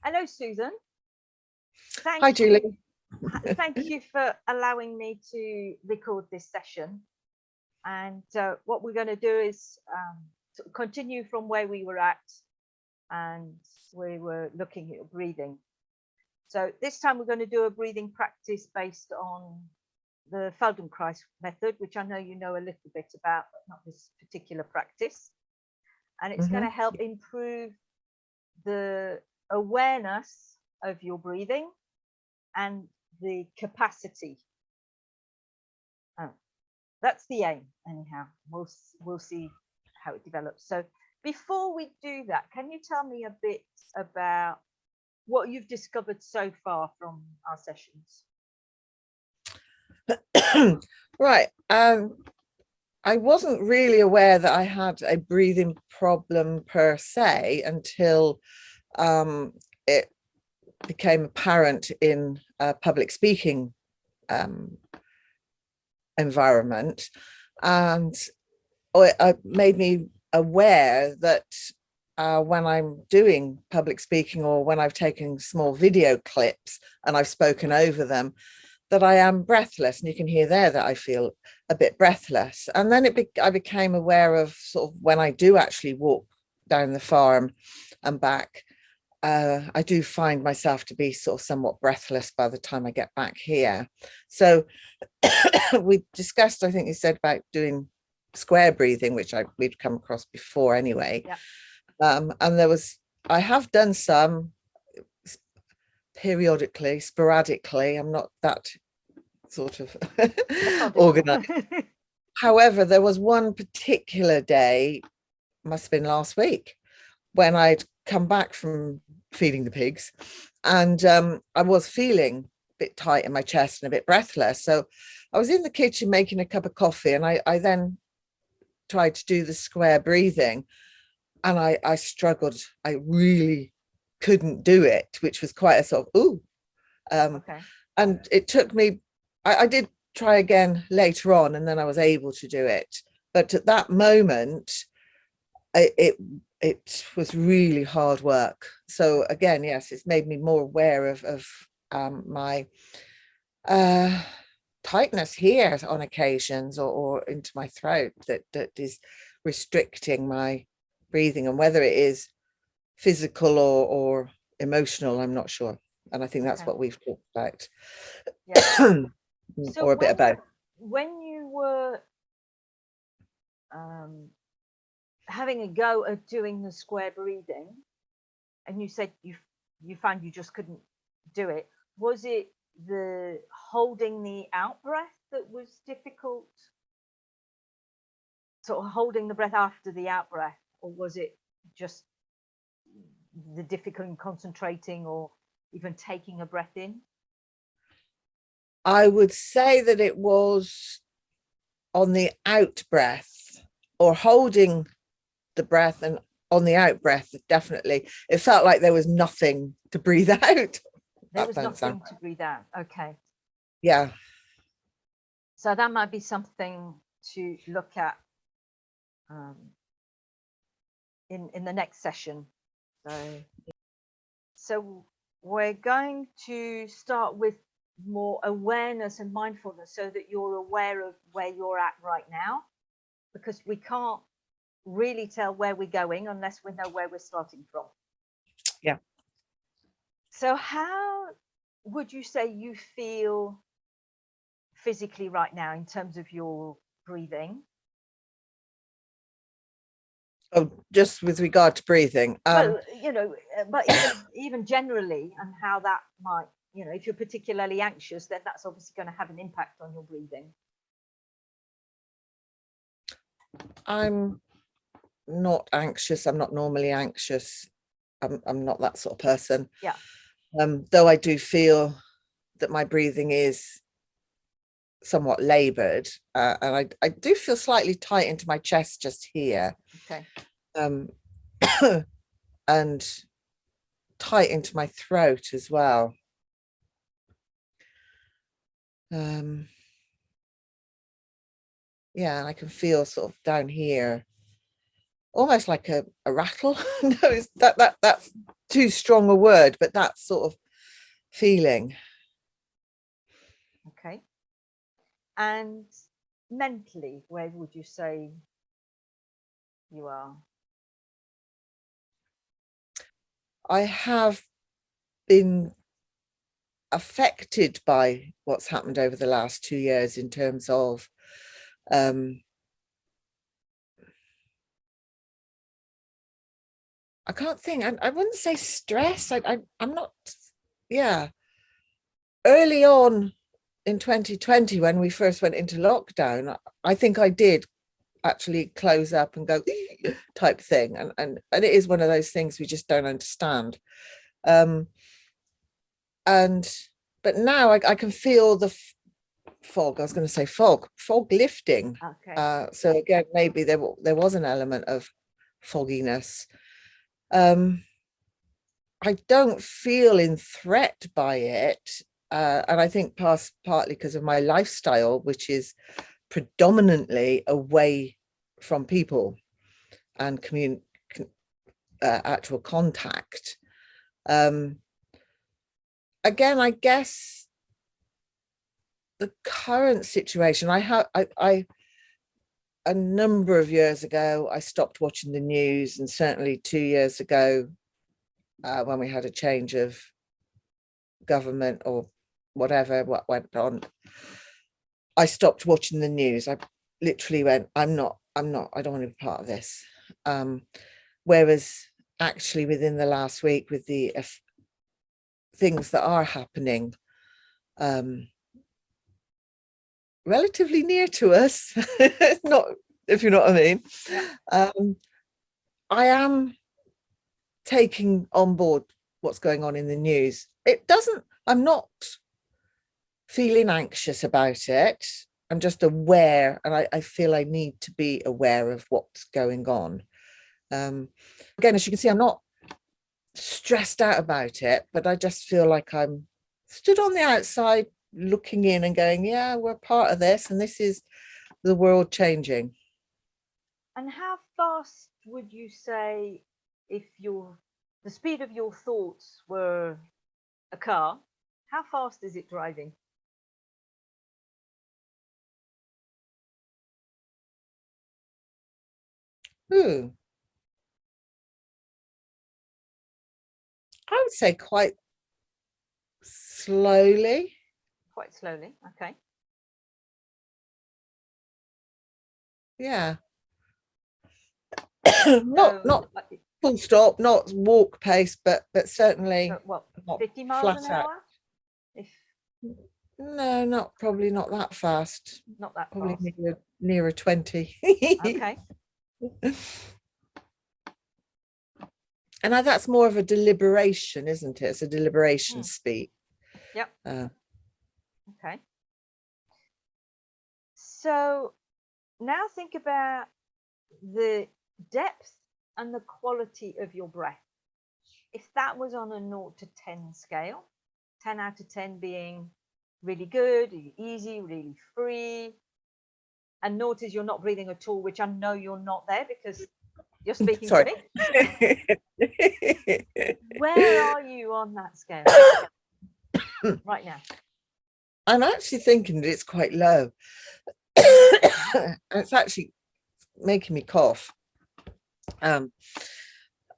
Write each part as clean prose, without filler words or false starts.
Hello, Susan. Hi, Julie. Thank you for allowing me to record this session. And what we're going to do is sort of continue from where we were at, and we were looking at breathing. So this time we're going to do a breathing practice based on the Feldenkrais method, which I know you know a little bit about, but not this particular practice. And it's going to help improve the awareness of your breathing and the capacity. That's the aim, anyhow. We'll see how it develops. So before we do that, can you tell me a bit about what you've discovered so far from our sessions? Right. I wasn't really aware that I had a breathing problem per se until it became apparent in a public speaking environment, and it made me aware that when I'm doing public speaking, or when I've taken small video clips and I've spoken over them, that I am breathless. And you can hear there that I feel a bit breathless. And then I became aware of sort of when I do actually walk down the farm and back, I do find myself to be sort of somewhat breathless by the time I get back here. So we discussed, I think you said, about doing square breathing, which we'd come across before anyway. Yeah. And I have done some periodically, sporadically. I'm not that sort of organized. However, there was one particular day, must have been last week, when I'd come back from feeding the pigs, and I was feeling a bit tight in my chest and a bit breathless. So I was in the kitchen making a cup of coffee, and I then tried to do the square breathing, and I struggled. I really couldn't do it, which was quite a sort of okay. And it took me, I did try again later on, and then I was able to do it. But at that moment, it was really hard work. So again, yes, it's made me more aware of my tightness here on occasions, or into my throat, that is restricting my breathing, and whether it is physical or emotional, I'm not sure. And I think that's what we've talked about. Yeah. Or a bit about. When you were having a go at doing the square breathing, and you said you found you just couldn't do it, was it the holding the out breath that was difficult, sort of holding the breath after the out breath, or was it just the difficulty in concentrating or even taking a breath in? I would say that it was on the out breath, or holding the breath, and on the out breath, definitely it felt like there was nothing to breathe out. There was nothing to breathe out. Okay. Yeah. So that might be something to look at in the next session. So we're going to start with more awareness and mindfulness, so that you're aware of where you're at right now, because we can't really tell where we're going unless we know where we're starting from. Yeah. So how would you say you feel physically right now in terms of your breathing? Oh, just with regard to breathing. Well, but even generally, and how that might, if you're particularly anxious, then that's obviously going to have an impact on your breathing. I'm not anxious. I'm not normally anxious. I'm not that sort of person. Yeah. Though I do feel that my breathing is somewhat labored, and I do feel slightly tight into my chest just here. Okay. And tight into my throat as well. Yeah, I can feel sort of down here almost like a rattle. No, that's too strong a word, but that sort of feeling. Okay. And mentally, where would you say you are? I have been affected by what's happened over the last 2 years in terms of I can't think. I wouldn't say stress. I'm not. Yeah. Early on in 2020, when we first went into lockdown, I think I did actually close up and go type thing, and it is one of those things we just don't understand. And but now I can feel the fog. I was going to say fog lifting. Okay. So again, maybe there was an element of fogginess. I don't feel in threat by it. And I think partly because of my lifestyle, which is predominantly away from people and actual contact. Again, I guess the current situation, I a number of years ago, I stopped watching the news, and certainly 2 years ago, when we had a change of government or whatever, what went on, I stopped watching the news. I literally went, I don't want to be part of this. Whereas actually within the last week, with the things that are happening relatively near to us, not, if you know what I mean, Yeah. I am taking on board what's going on in the news. I'm not feeling anxious about it. I'm just aware, and I feel I need to be aware of what's going on. Again, as you can see, I'm not stressed out about it, but I just feel like I'm stood on the outside looking in and going, yeah, we're part of this, and this is the world changing. And how fast would you say, if the speed of your thoughts were a car, how fast is it driving? I would say quite slowly. Quite slowly. Okay. Yeah. So, not full stop, not walk pace, but certainly what, not 50 miles flat an out. hour? If No, probably not that fast. not that Probably fast. nearer 20. Okay. And that's more of a deliberation, isn't it? It's a deliberation speed. Yep. Okay. So now think about the depth and the quality of your breath. If that was on a 0 to 10 scale, 10 out of 10 being really good, really easy, really free, and 0 is you're not breathing at all, which I know you're not there because you're speaking to me. Where are you on that scale right now? I'm actually thinking that it's quite low. It's actually making me cough. I'm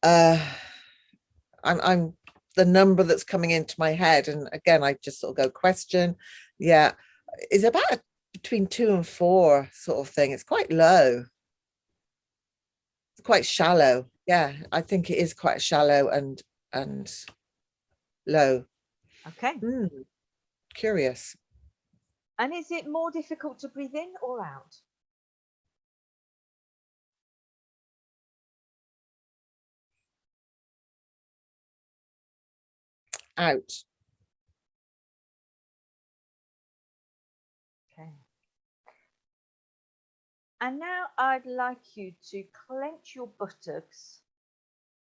the number that's coming into my head, and again, I just sort of go question. Yeah, is about between 2 and 4 sort of thing. It's quite low. It's quite shallow. Yeah, I think it is quite shallow and low. Okay. Curious. And is it more difficult to breathe in or out? Out. Okay. And now I'd like you to clench your buttocks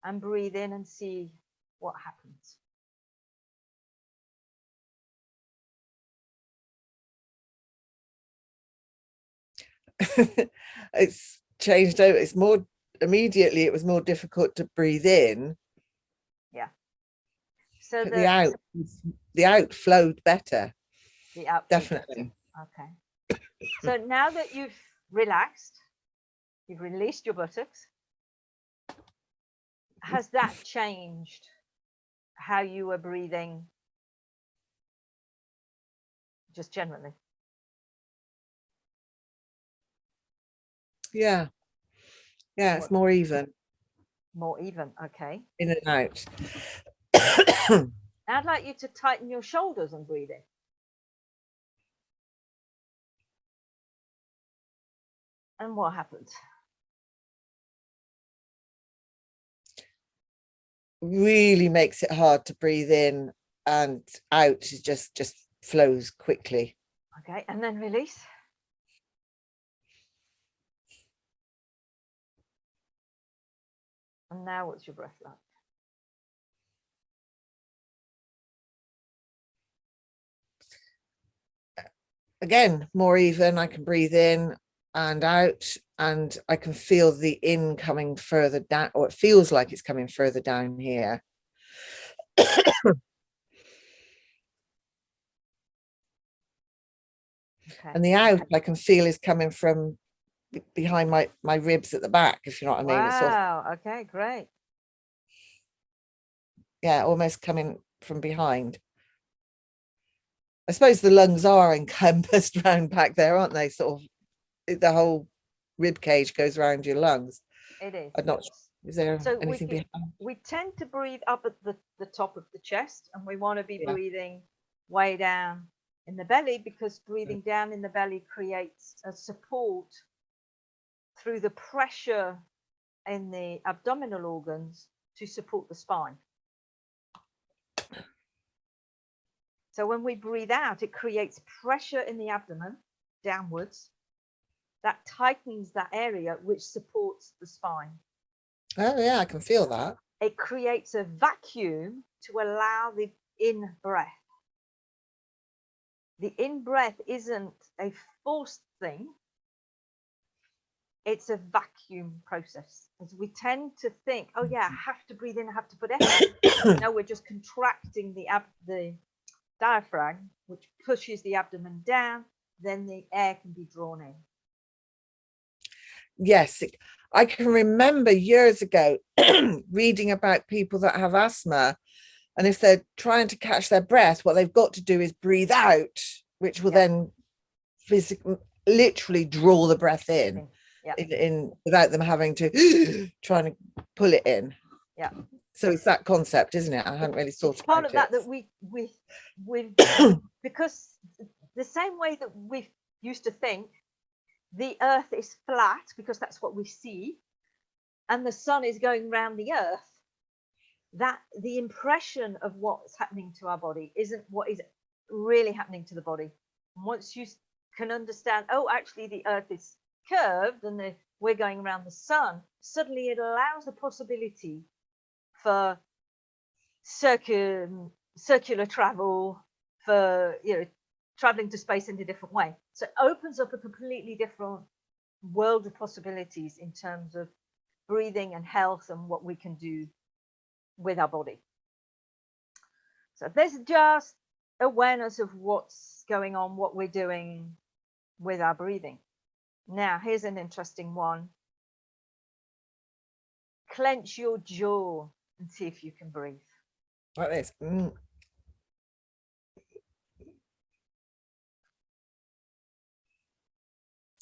and breathe in and see what happens. It's changed over. It's more immediately. It was more difficult to breathe in. Yeah. So But the out flowed better, the outflow. definitely. Okay. So now that you've relaxed, you've released your buttocks, has that changed how you were breathing just generally? Yeah. Yeah, it's more even. More even, okay. In and out. I'd like you to tighten your shoulders and breathe in. And what happens? Really makes it hard to breathe in, and out just flows quickly. Okay, and then release. And now what's your breath like? Again, more even. I can breathe in and out, and I can feel the in coming further down, or it feels like it's coming further down here. Okay. And the out I can feel is coming from behind my ribs at the back, if you know what I mean. It's sort of, Wow, okay, great. yeah, almost coming from behind. I suppose the lungs are encompassed round back there, aren't they? Sort of, the whole rib cage goes around your lungs. It is. I'm not. Is there So anything behind? we tend to breathe up at the top of the chest, and we want to be Yeah. breathing way down in the belly, because breathing down in the belly creates a support through the pressure in the abdominal organs to support the spine. So when we breathe out, it creates pressure in the abdomen downwards that tightens that area, which supports the spine. Oh yeah, I can feel that. It creates a vacuum to allow the in breath. The in breath isn't a forced thing, it's a vacuum process. As we tend to think, oh yeah, I have to breathe in, I have to put effort in. No, we're just contracting the diaphragm, which pushes the abdomen down, then the air can be drawn in. Yes, I can remember years ago reading about people that have asthma, and if they're trying to catch their breath, what they've got to do is breathe out, which will then physically, literally draw the breath in, in without them having to trying to pull it in. Yeah. So it's that concept, isn't it? I hadn't really thought it's part about of that it. we because the same way that we used to think the earth is flat because that's what we see, and the sun is going around the earth, that the impression of what's happening to our body isn't what is really happening to the body. And once you can understand, oh, actually the earth is curved and we're going around the sun, suddenly it allows the possibility for circular travel, for traveling to space in a different way. So it opens up a completely different world of possibilities in terms of breathing and health and what we can do with our body. So there's just awareness of what's going on, what we're doing with our breathing. Now, here's an interesting one. Clench your jaw and see if you can breathe. Like this.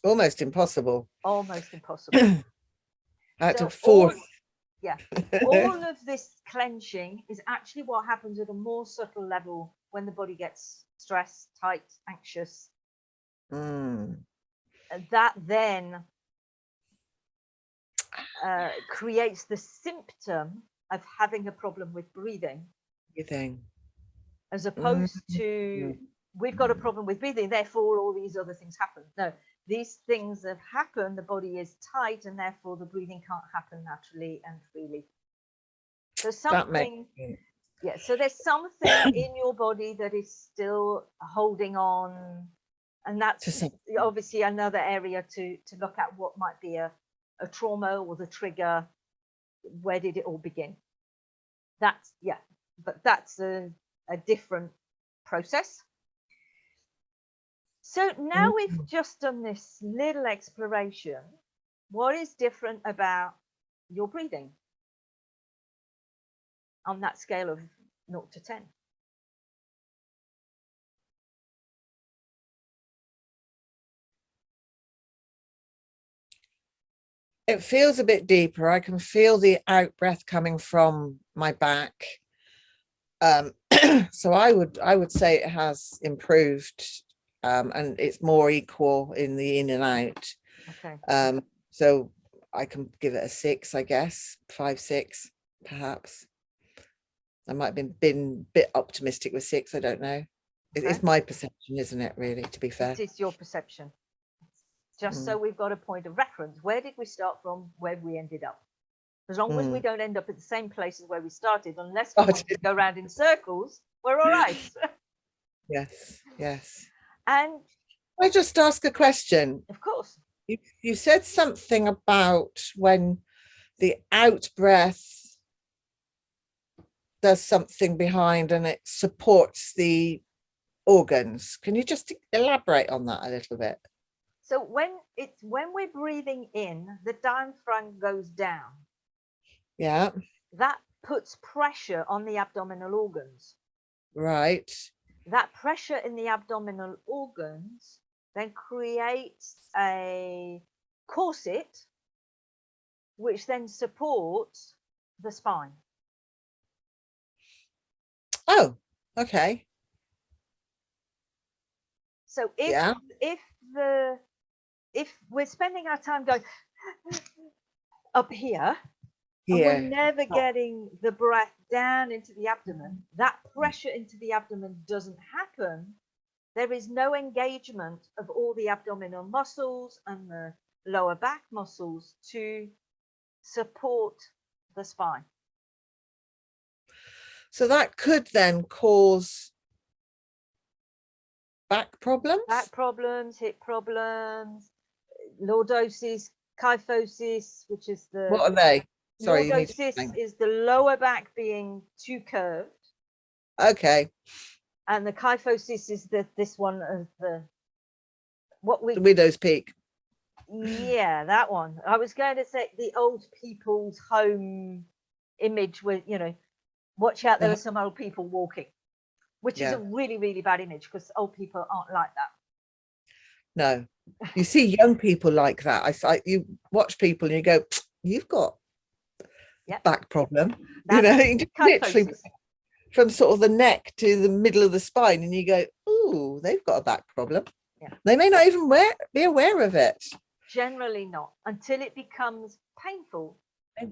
Almost impossible. Almost impossible. I had to force. All of this clenching is actually what happens at a more subtle level when the body gets stressed, tight, anxious. That then creates the symptom of having a problem with breathing. As opposed to, we've got a problem with breathing, therefore all these other things happen. No, these things have happened, the body is tight, and therefore the breathing can't happen naturally and freely. So something, so there's something in your body that is still holding on, and that's obviously another area to look at what might be a trauma or the trigger. Where did it all begin? That's but that's a different process. So now we've just done this little exploration. What is different about your breathing on that scale of 0 to 10? It feels a bit deeper. I can feel the out breath coming from my back. So I would say it has improved, and it's more equal in the in and out. Okay. So I can give it a 6, I guess, 5, 6, perhaps. I might have been a bit optimistic with 6. I don't know. It's my perception, isn't it, really, to be fair? It is your perception. Just so we've got a point of reference. Where did we start from? Where we ended up? As long as we don't end up at the same place as where we started, unless we want to go around in circles, we're all right. Yes, yes. And I just ask a question. Of course. You said something about when the out breath does something behind and it supports the organs. Can you just elaborate on that a little bit? So when we're breathing in, the diaphragm goes down. Yeah. That puts pressure on the abdominal organs. Right. That pressure in the abdominal organs then creates a corset, which then supports the spine. Oh, okay. So if we're spending our time going up here, and we're never getting the breath down into the abdomen, that pressure into the abdomen doesn't happen. There is no engagement of all the abdominal muscles and the lower back muscles to support the spine. So that could then cause back problems? Back problems, hip problems, lordosis, kyphosis, which is the... What are they? Sorry, lordosis is the lower back being too curved. Okay. And the kyphosis is this one of the widow's peak. Yeah, that one. I was going to say the old people's home image with, watch out, there are some old people walking, which is a really, really bad image because old people aren't like that. No, you see young people like that. You watch people and you go, you've got back problem. Literally from sort of the neck to the middle of the spine, and you go, oh, they've got a back problem. Yeah. They may not even be aware of it. Generally not, until it becomes painful.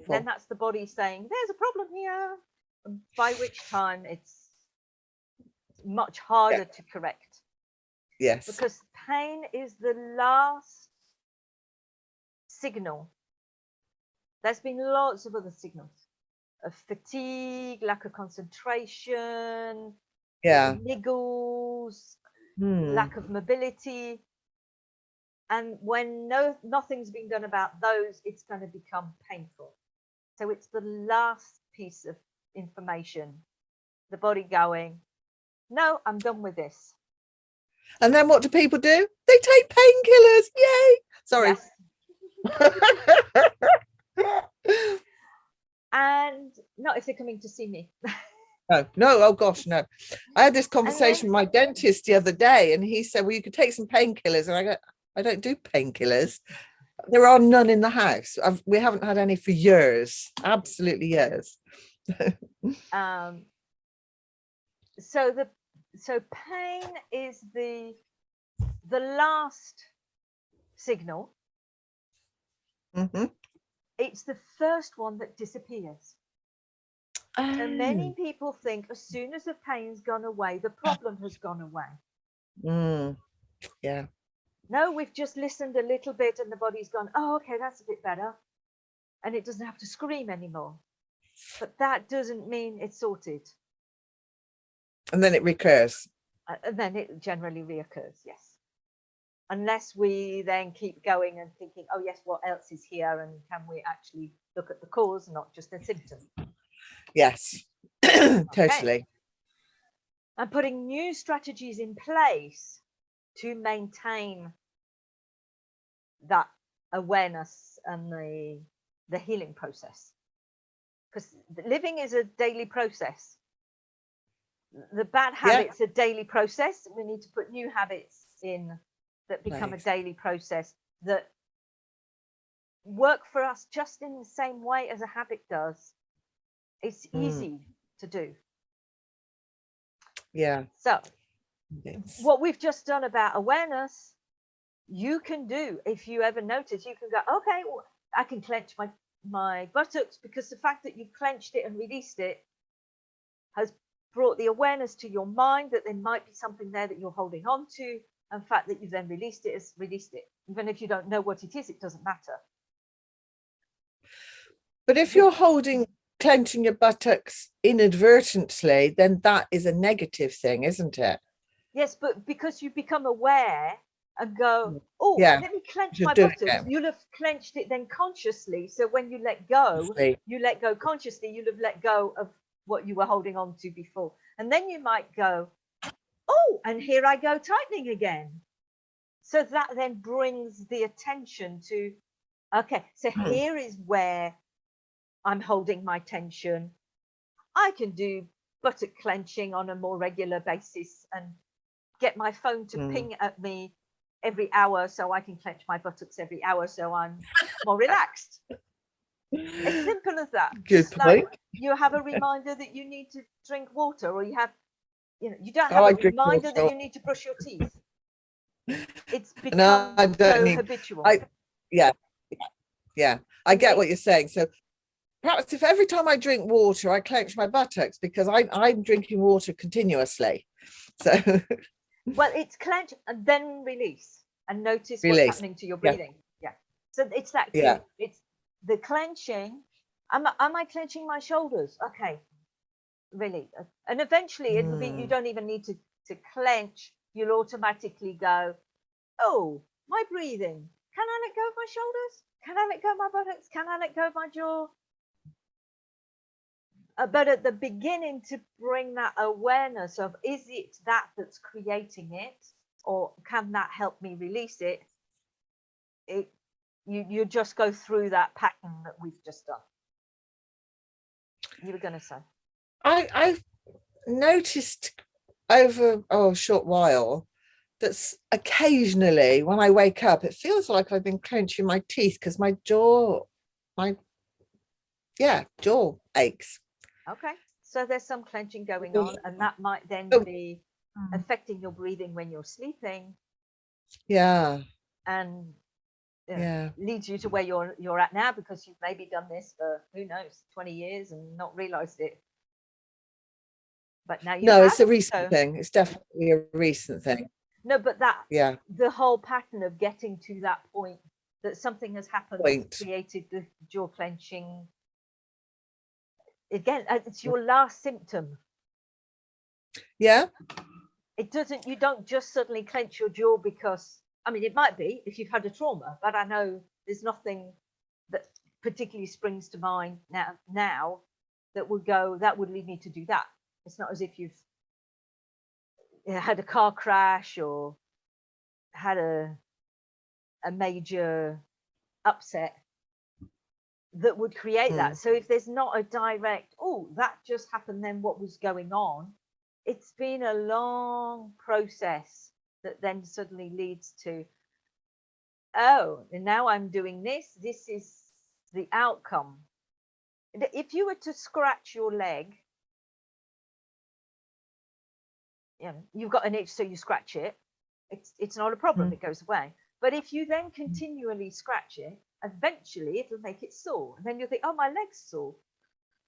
Then that's the body saying, there's a problem here. And by which time it's much harder to correct. Yes. Because pain is the last signal. There's been lots of other signals of fatigue, lack of concentration, niggles, lack of mobility. And when nothing's been done about those, it's going to become painful. So it's the last piece of information, the body going, no, I'm done with this. And then what do people do? They take painkillers. Yay. Sorry. Yes. And not if they're coming to see me. No, oh gosh, no. I had this conversation with my dentist the other day, and he said, well, you could take some painkillers. And I go, I don't do painkillers. There are none in the house. We haven't had any for years, absolutely years. So pain is the last signal. It's the first one that disappears. So many people think as soon as the pain's gone away, the problem has gone away. Yeah. No, we've just listened a little bit and the body's gone, oh, okay, that's a bit better. And it doesn't have to scream anymore. But that doesn't mean it's sorted. And then it recurs. And then it generally reoccurs, yes. Unless we then keep going and thinking, oh, yes, what else is here? And can we actually look at the cause, not just the symptom? Yes, Totally. And putting new strategies in place to maintain that awareness and the healing process. Because living is a daily process. The bad habits are daily process. We need to put new habits in that become a daily process that work for us just in the same way as a habit does. It's easy to do. Yeah. So what we've just done about awareness, you can do. If you ever notice, you can go, okay, well, I can clench my buttocks, because the fact that you've clenched it and released it has brought the awareness to your mind that there might be something there that you're holding on to, and the fact that you've then released it has released it. Even if you don't know what it is, it doesn't matter. But if you're clenching your buttocks inadvertently, then that is a negative thing, isn't it? Yes, but because you become aware and go, oh, let me clench my buttocks, you'll have clenched it then consciously. So when you let go, you let go consciously, you'll have let go of what you were holding on to before. And then you might go, oh, and here I go tightening again. So that then brings the attention to, okay, so here is where I'm holding my tension. I can do buttock clenching on a more regular basis and get my phone to ping at me every hour so I can clench my buttocks every hour so I'm more relaxed. As simple as that. Good point. Like you have a reminder that you need to drink water, or you don't have a reminder that you need to brush your teeth. It's become habitual. Yeah. I get what you're saying. So perhaps if every time I drink water, I clench my buttocks, because I'm drinking water continuously. So well, it's clench and then release and notice what's happening to your breathing. Yeah. So it's that. Yeah. It's the clenching. Am I clenching my shoulders? Okay. Really. And eventually it'll be, you don't even need to clench. You'll automatically go, oh, my breathing. Can I let go of my shoulders? Can I let go of my buttocks? Can I let go of my jaw? But at the beginning, to bring that awareness of, is it that's creating it, or can that help me release it? You just go through that pattern that we've just done. You were going to say. I've noticed over a short while that occasionally when I wake up, it feels like I've been clenching my teeth because my jaw aches. Okay, so there's some clenching going on, and that might then be affecting your breathing when you're sleeping. Yeah. And leads you to where you're at now, because you've maybe done this for, who knows, 20 years and not realized it. But now you it's a recent thing. It's definitely a recent thing. No, but the whole pattern of getting to that point that something has happened that's created the jaw clenching. Again, it's your last symptom. Yeah. You don't just suddenly clench your jaw because, I mean, it might be if you've had a trauma, but I know there's nothing that particularly springs to mind now that would lead me to do that. It's not as if you've had a car crash or had a major upset that would create that. So if there's not a direct, oh, that just happened, then what was going on? It's been a long process that then suddenly leads to, oh, and now I'm doing this. This is the outcome. If you were to scratch your leg, you've got an itch, so you scratch it. It's not a problem. It goes away. But if you then continually scratch it, eventually it'll make it sore. And then you'll think, oh, my leg's sore.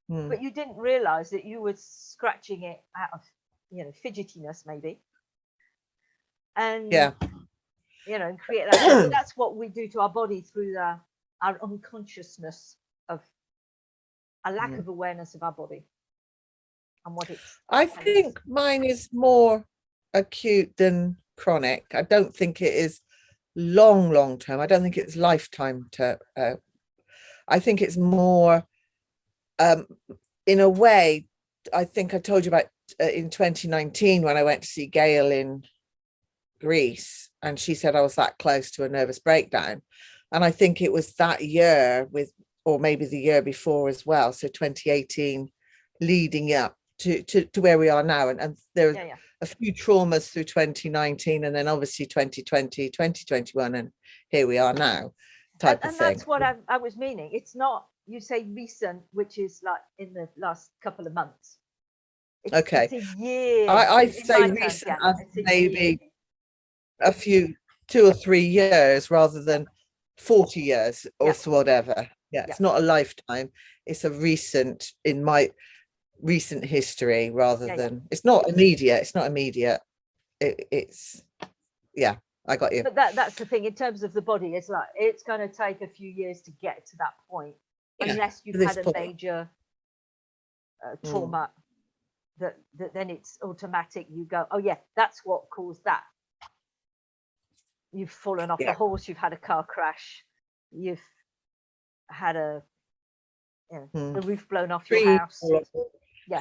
But you didn't realize that you were scratching it out of, fidgetiness maybe. And, and create that. So that's what we do to our body through our unconsciousness of a lack of awareness of our body and what it's. I think mine is more acute than chronic. I don't think it is long term. I don't think it's lifetime I think it's more in a way I think I told you about in 2019 when I went to see Gail in Greece, and she said I was that close to a nervous breakdown. And I think it was that year with, or maybe the year before as well. So 2018 leading up to where we are now. And there are a few traumas through 2019 and then obviously 2020, 2021, and here we are now type of thing. And that's what I was meaning. It's not, you say recent, which is like in the last couple of months. Okay. It's a year. I'd say recent as maybe a few 2 or 3 years rather than 40 years or whatever. Yeah, it's not a lifetime. It's a recent, in my recent history, rather than it's not immediate. It's not immediate. It's yeah, I got you. But that's the thing in terms of the body. It's like it's going to take a few years to get to that point, unless you've had a major trauma. That then it's automatic. You go, oh yeah, that's what caused that. You've fallen off a horse. You've had a car crash. You've had the roof blown off your house. Yeah.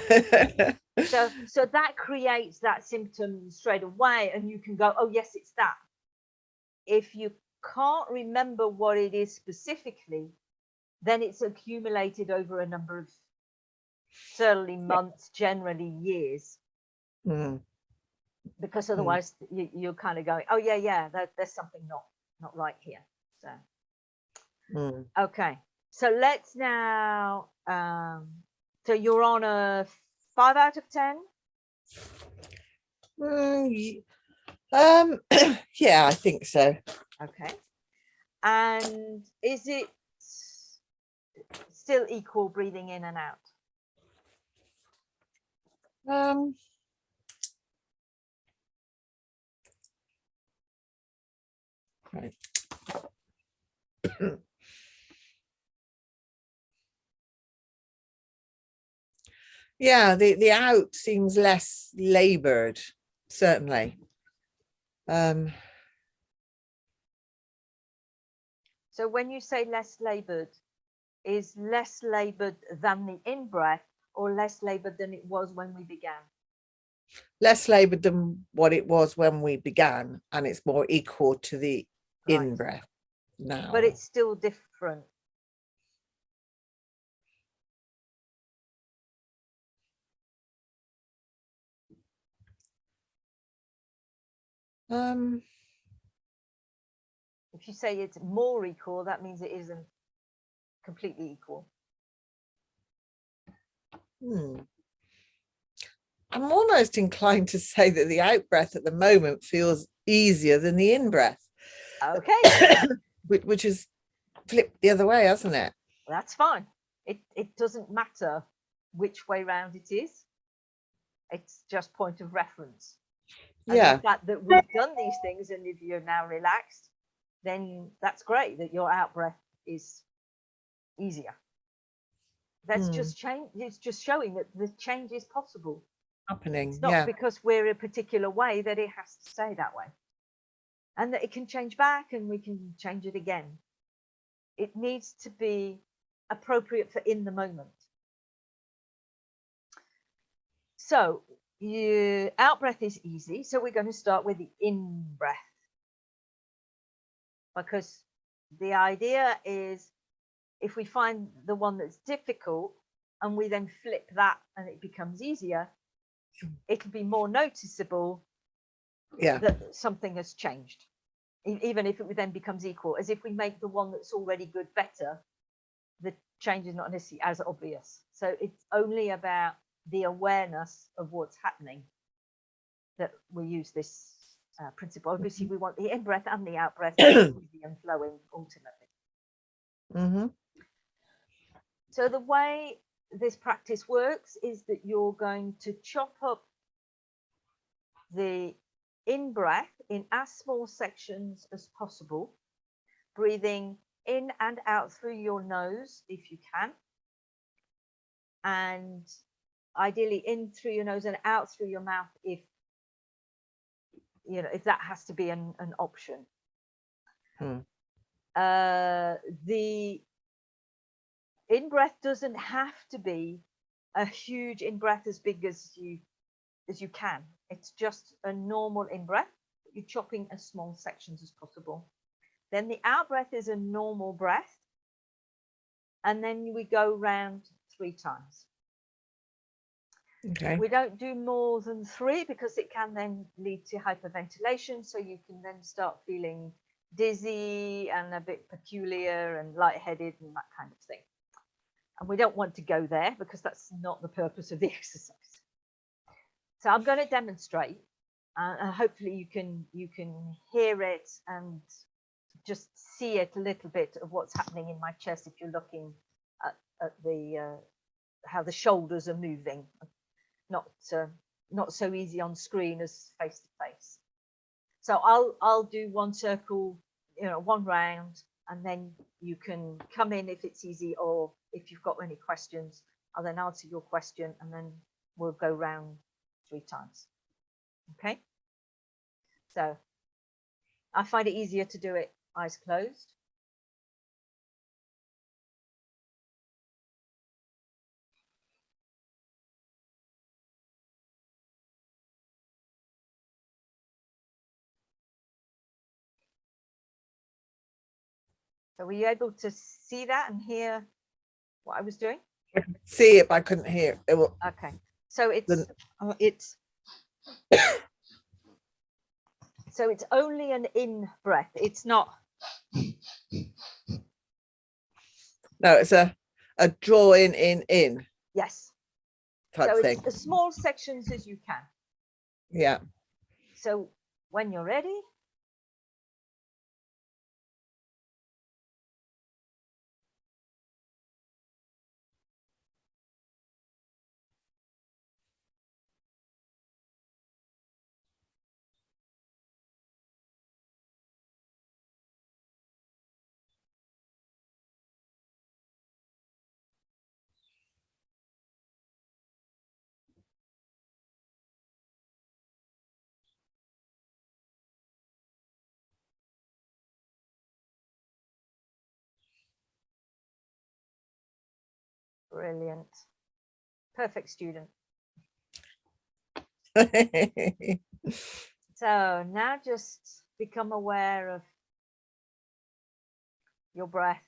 so that creates that symptom straight away, and you can go, oh yes, it's that. If you can't remember what it is specifically, then it's accumulated over a number of certainly months, generally years. Because otherwise you're kind of going, oh yeah, there's something not right here. So okay, so let's now so you're on a 5 out of 10. Yeah, I think so. Okay. And is it still equal breathing in and out? Right. Yeah, the out seems less labored, certainly. So when you say less labored, is less labored than the in-breath or less labored than it was when we began? Less labored than what it was when we began, and it's more equal to the in-breath now. But it's still different. If you say it's more equal, that means it isn't completely equal. I'm almost inclined to say that the out breath at the moment feels easier than the in breath. Okay. which is flipped the other way, hasn't it? That's fine. It doesn't matter which way round it is. It's just point of reference. And the fact that we've done these things, and if you're now relaxed, then that's great that your out breath is easier. That's just change. It's just showing that the change is possible. Happening. It's not because we're a particular way that it has to stay that way. And that it can change back and we can change it again. It needs to be appropriate for in the moment. So your out breath is easy. So we're going to start with the in breath. Because the idea is if we find the one that's difficult and we then flip that and it becomes easier, it'll be more noticeable that something has changed. Even if it then becomes equal, as if we make the one that's already good better, the change is not necessarily as obvious. So it's only about the awareness of what's happening that we use this principle. Obviously, we want the in breath and the out breath easy and flowing ultimately. So the way this practice works is that you're going to chop up the in breath in as small sections as possible, breathing in and out through your nose if you can, and ideally in through your nose and out through your mouth if that has to be an option. The in breath doesn't have to be a huge in breath as big as you can. It's just a normal in breath. You're chopping as small sections as possible. Then the out breath is a normal breath. And then we go round 3 times. Okay. We don't do more than 3 because it can then lead to hyperventilation. So you can then start feeling dizzy and a bit peculiar and lightheaded and that kind of thing. And we don't want to go there because that's not the purpose of the exercise. So I'm going to demonstrate, and hopefully you can hear it and just see it a little bit of what's happening in my chest if you're looking at the how the shoulders are moving. Not so easy on screen as face to face. So I'll do one circle, one round, and then you can come in if it's easy, or if you've got any questions, I'll then answer your question, and then we'll go round 3 times. Okay. So I find it easier to do it eyes closed. So were you able to see that and hear what I was doing? I could see it, but I couldn't hear it. Okay. So it's so it's only an in breath. It's not. No, it's a draw in Yes. type So thing. it's as small sections as you can. Yeah. So when you're ready, brilliant. Perfect student. So now just become aware of your breath,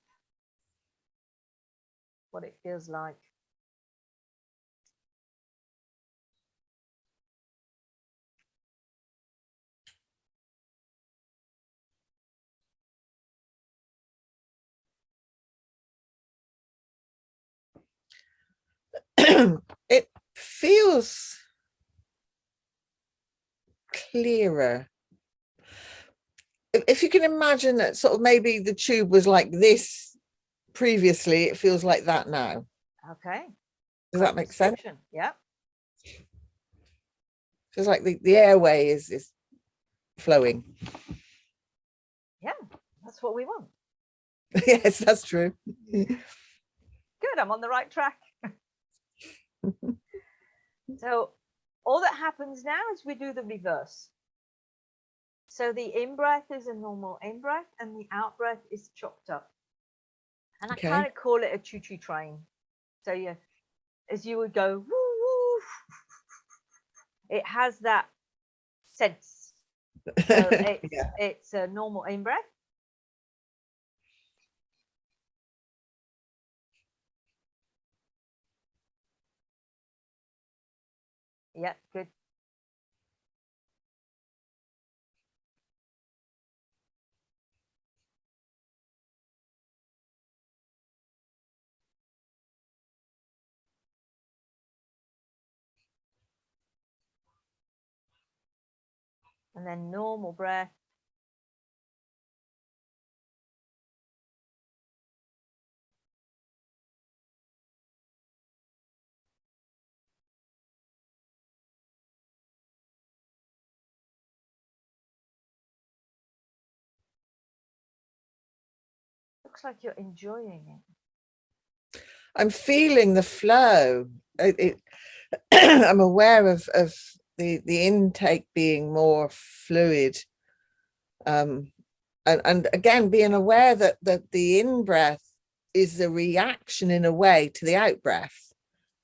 what it feels like. It feels clearer. If you can imagine that sort of maybe the tube was like this previously, it feels like that now. Okay. Does that make sense? Yeah. Feels like the airway is flowing. Yeah, that's what we want. Yes, that's true. Good, I'm on the right track. So all that happens now is we do the reverse. So the in breath is a normal in breath and the out breath is chopped up. And Okay. I kind of call it a choo-choo train. So yeah, as you would go, woo, woo, it has that sense. So it's a normal in breath. Yeah, good. And then normal breath. Looks like you're enjoying it. I'm feeling the flow. I'm aware of the intake being more fluid. And again, being aware that the in breath is a reaction in a way to the out breath.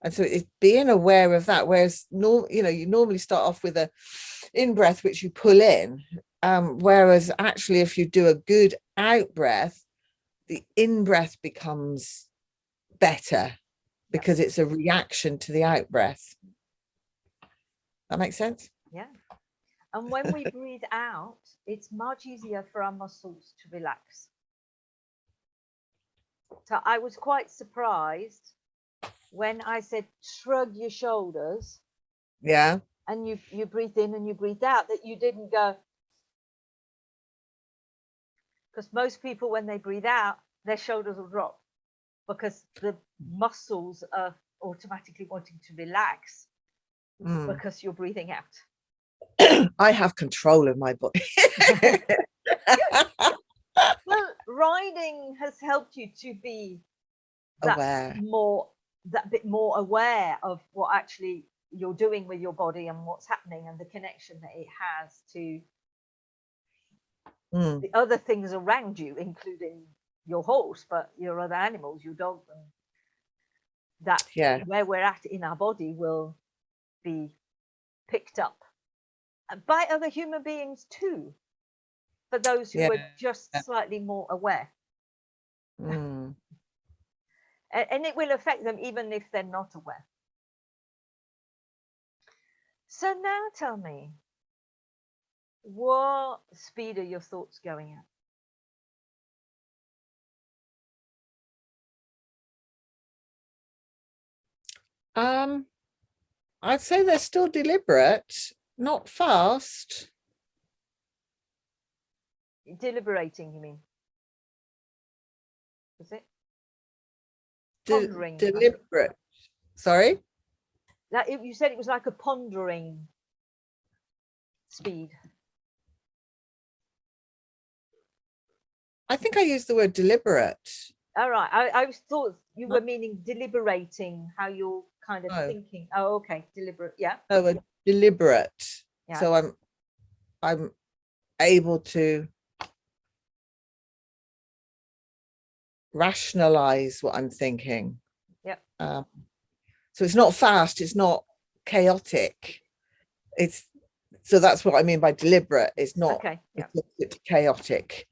And so it's being aware of that. Whereas you normally start off with a in breath, which you pull in. Whereas actually, if you do a good out breath, the in breath becomes better because it's a reaction to the out breath. That makes sense? Yeah. And when we breathe out, it's much easier for our muscles to relax. So I was quite surprised when I said shrug your shoulders. Yeah. And you breathe in and you breathe out, that you didn't go. Because most people, when they breathe out, their shoulders will drop because the muscles are automatically wanting to relax because you're breathing out. I have control of my body. Well, riding has helped you to be Aware. that bit more aware of what actually you're doing with your body and what's happening and the connection that it has to the other things around you, including your horse, but your other animals, your dog, and that where we're at in our body will be picked up by other human beings too, for those who are just slightly more aware. And it will affect them even if they're not aware. So now tell me, what speed are your thoughts going at? I'd say they're still deliberate, not fast. Deliberating, you mean? Is it? Pondering. Deliberate. Sorry? You said it was like a pondering speed. I think I used the word deliberate. All right. I thought you were meaning deliberating, how you're kind of thinking. Oh, okay. Deliberate. Yeah. Oh, deliberate. Yeah. So I'm able to rationalize what I'm thinking. Yep. So it's not fast, it's not chaotic. So that's what I mean by deliberate. It's not it's chaotic.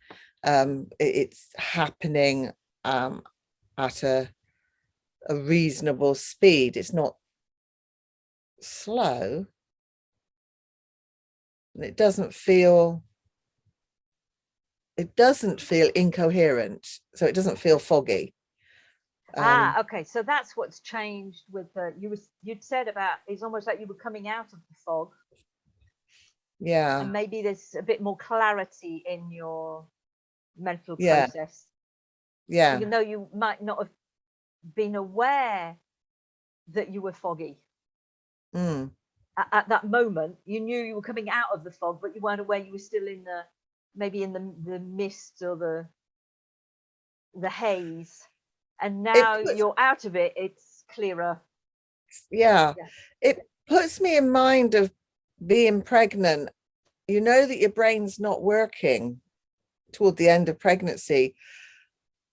It's happening at a reasonable speed. It's not slow. And it doesn't feel incoherent. So it doesn't feel foggy. Okay. So that's what's changed with you'd said about it's almost like you were coming out of the fog. Yeah. And maybe there's a bit more clarity in your mental process. Yeah. Even though you might not have been aware that you were foggy. At that moment, you knew you were coming out of the fog, but you weren't aware you were still in the mist or the haze. And now you're out of it, it's clearer. Yeah. It puts me in mind of being pregnant. You know that your brain's not working toward the end of pregnancy,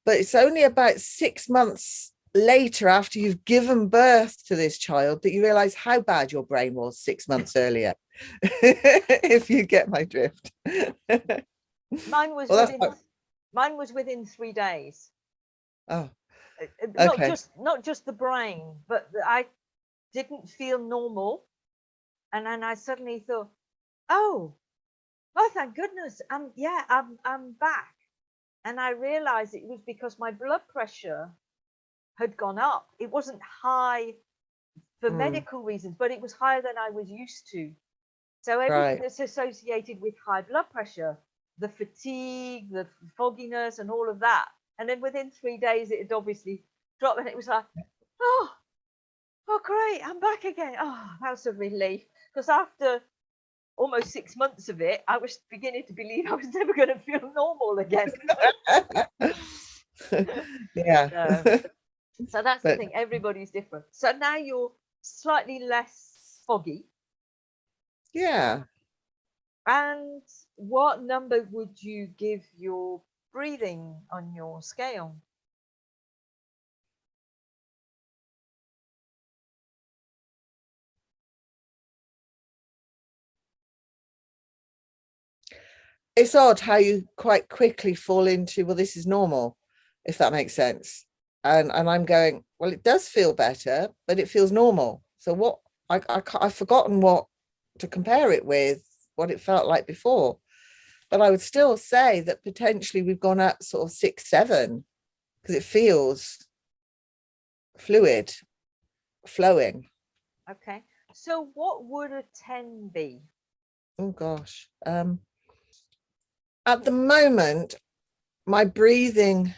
but it's only about 6 months later after you've given birth to this child that you realize how bad your brain was 6 months earlier. If you get my drift. Mine was within 3 days. Oh, okay. Not just the brain, but I didn't feel normal, and then I suddenly thought, oh, thank goodness, I'm back. And I realized it was because my blood pressure had gone up. It wasn't high for medical reasons, but it was higher than I was used to. So everything that's associated with high blood pressure, the fatigue, the fogginess, and all of that. And then within 3 days, it had obviously dropped, and it was like, oh great, I'm back again. Oh, that was a relief. Because after almost 6 months of it, I was beginning to believe I was never going to feel normal again. Yeah. So that's the thing. Everybody's different. So now you're slightly less foggy. Yeah. And what number would you give your breathing on your scale? it's odd how you quite quickly fall into, well, this is normal, if that makes sense. And I'm going, well, it does feel better, but it feels normal. So what I've forgotten what to compare it with, what it felt like before. But I would still say that potentially we've gone up sort of 6, 7, because it feels fluid, flowing. Okay. So what would a 10 be? Oh gosh. At the moment, my breathing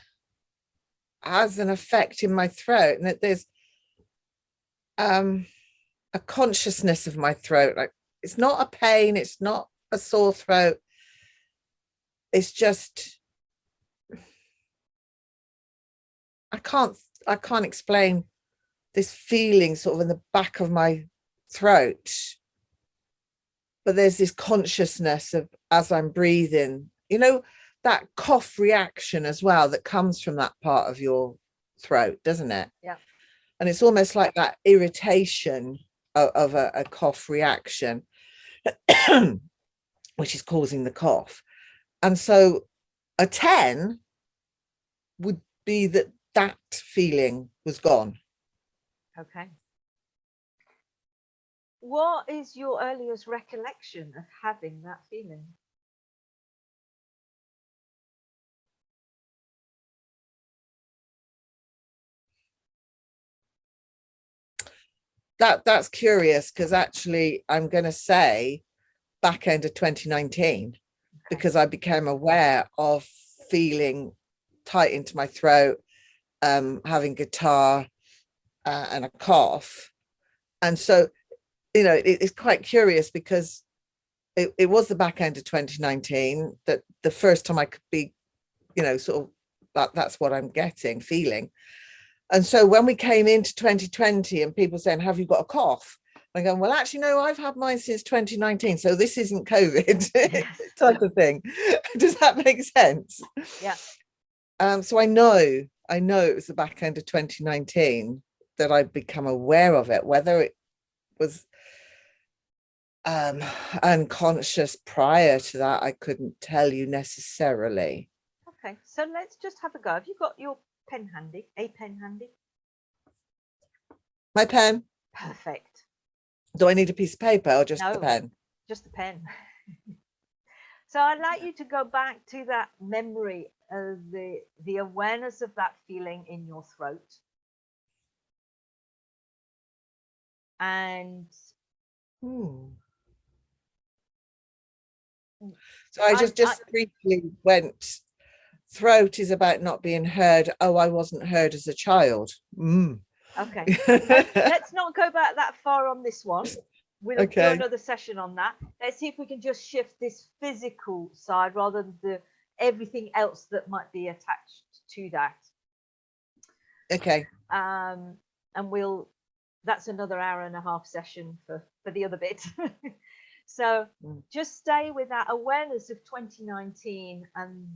has an effect in my throat, and that there's a consciousness of my throat. Like, it's not a pain, it's not a sore throat. It's just, I can't explain this feeling sort of in the back of my throat. But there's this consciousness of, as I'm breathing, that cough reaction as well that comes from that part of your throat, doesn't it? Yeah. And it's almost like that irritation of a cough reaction, which is causing the cough. And so a 10 would be that feeling was gone. Okay. What is your earliest recollection of having that feeling? That's curious, because actually I'm going to say back end of 2019, Okay. because I became aware of feeling tight into my throat, having guitar and a cough. And so, it's quite curious, because it was the back end of 2019 that the first time I could be, sort of that's what I'm feeling. And so when we came into 2020 and people saying, have you got a cough? I go, well, actually, no, I've had mine since 2019. So this isn't COVID type of thing. Does that make sense? Yeah. So I know it was the back end of 2019 that I'd become aware of it. Whether it was unconscious prior to that, I couldn't tell you necessarily. Okay, so let's just have a go. Have you got your pen handy? A pen handy? My pen? Perfect. Do I need a piece of paper or just No, the pen? just a pen. So I'd like you to go back to that memory of the awareness of that feeling in your throat. And So I just briefly went, throat is about not being heard. Oh, I wasn't heard as a child. Okay. Let's not go back that far on this one. We'll do another session on that. Let's see if we can just shift this physical side rather than everything else that might be attached to that. Okay. And that's another hour and a half session for the other bit. So just stay with that awareness of 2019 and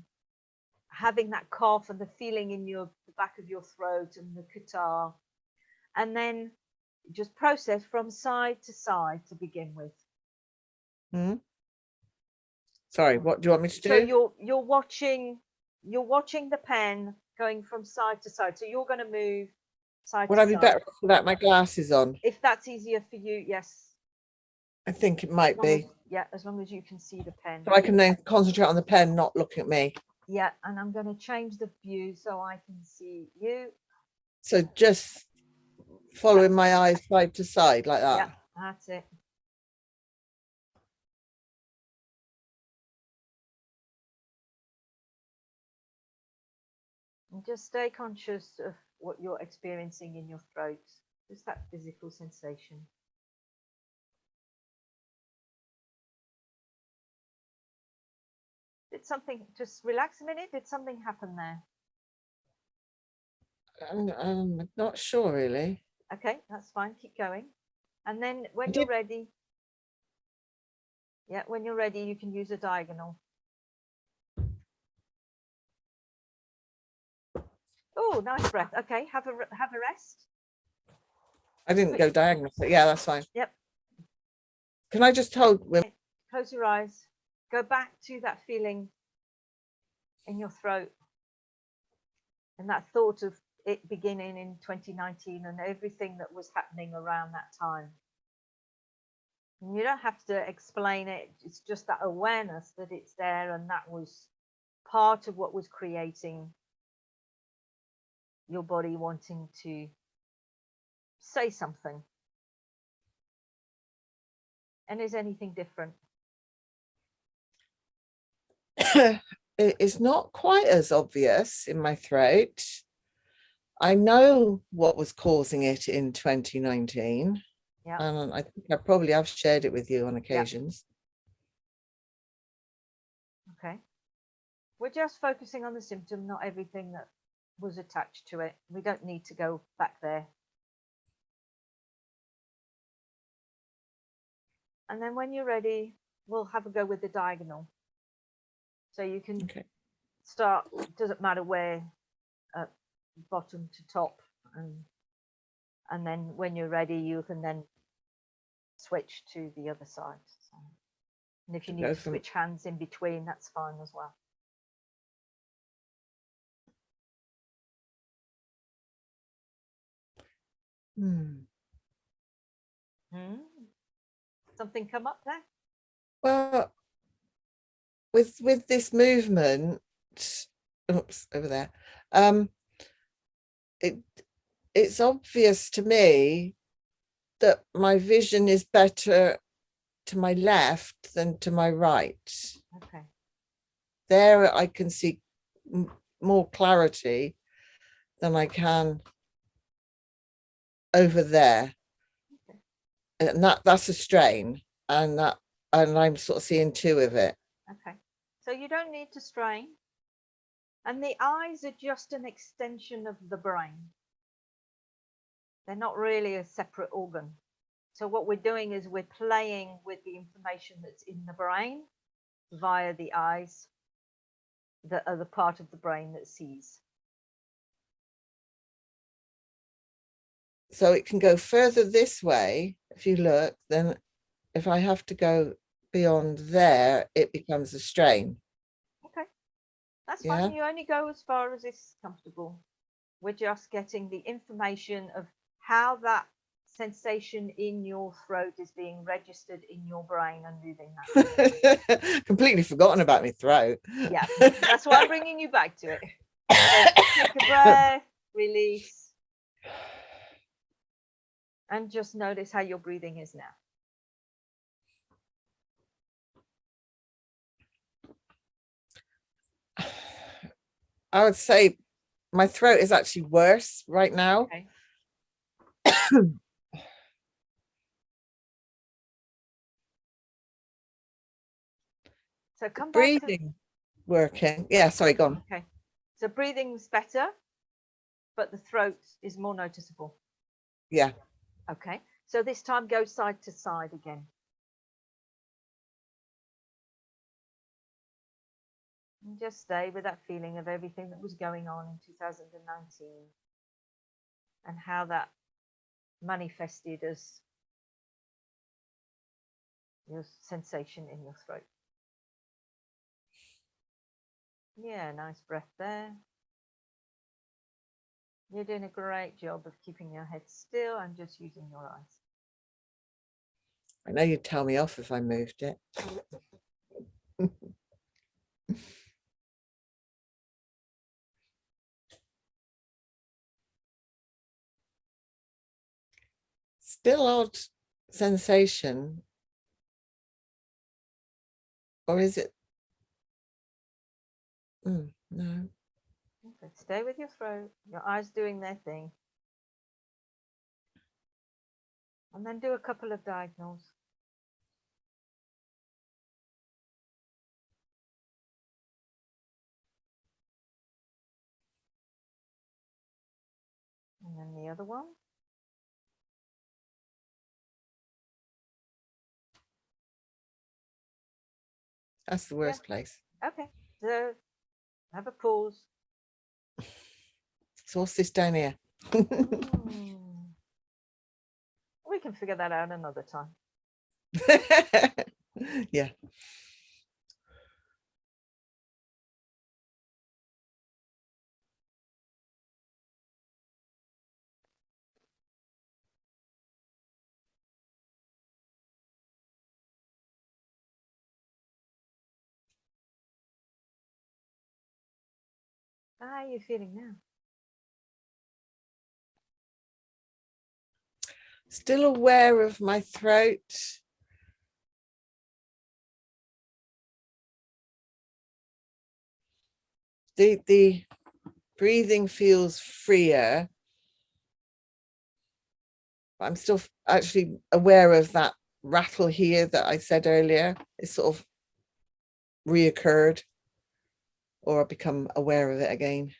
having that cough and the feeling in the back of your throat and the catarrh, and then just process from side to side to begin with. Sorry, what do you want me to do? So you're watching the pen going from side to side. So you're going to move side to side. Would I be better without my glasses on? If that's easier for you, yes. I think it might be. As long as you can see the pen. So I can then concentrate on the pen, not looking at me. Yeah, and I'm going to change the view so I can see you. So just following my eyes side to side like that. Yeah, that's it. And just stay conscious of what you're experiencing in your throat, just that physical sensation. Did something, just relax a minute, did something happen there? I'm not sure really. Okay, that's fine, keep going. And then when you're ready, when you're ready, you can use a diagonal. Oh, nice breath. Okay, have a rest. I didn't go diagonal, so yeah, that's fine. Yep. Can I just hold? Close your eyes. go back to that feeling in your throat and that thought of it beginning in 2019 and everything that was happening around that time. And you don't have to explain it, it's just that awareness that it's there, and that was part of what was creating your body wanting to say something. And is anything different? It's not quite as obvious in my throat. I know what was causing it in 2019. Yeah. And I think I probably have shared it with you on occasions. Okay. We're just focusing on the symptom, not everything that was attached to it. We don't need to go back there. And then when you're ready, we'll have a go with the diagonal. So you can start, doesn't matter where, bottom to top. And then when you're ready, you can then switch to the other side. So, and if you need to switch hands in between, that's fine as well. Something come up there? Well, with this movement, oops, over there, it's obvious to me that my vision is better to my left than to my right. Okay. There I can see more clarity than I can over there. Okay. And that's a strain, and I'm sort of seeing two of it. Okay. So you don't need to strain. And the eyes are just an extension of the brain. They're not really a separate organ. So what we're doing is we're playing with the information that's in the brain via the eyes, that are the part of the brain that sees. So it can go further this way, if you look, then if I have to go beyond there, it becomes a strain. Okay, that's fine. You only go as far as is comfortable. We're just getting the information of how that sensation in your throat is being registered in your brain and moving that. Completely forgotten about my throat. Yeah, that's why I'm bringing you back to it. So take a breath, release, and just notice how your breathing is now. I would say my throat is actually worse right now. Okay. So come back breathing working. Yeah, sorry, go on. Okay. So breathing's better, but the throat is more noticeable. Yeah. Okay. So this time go side to side again. And just stay with that feeling of everything that was going on in 2019 and how that manifested as your sensation in your throat. Yeah, nice breath there. You're doing a great job of keeping your head still and just using your eyes. I know you'd tell me off if I moved it. Still odd sensation. Or is it? No. Okay, stay with your throat, your eyes doing their thing. And then do a couple of diagonals. And then the other one. That's the worst place. Okay, so have a pause. So what's this down here? We can figure that out another time. Yeah. How are you feeling now? Still aware of my throat. The breathing feels freer. I'm still actually aware of that rattle here that I said earlier. It's sort of reoccurred, or I become aware of it again.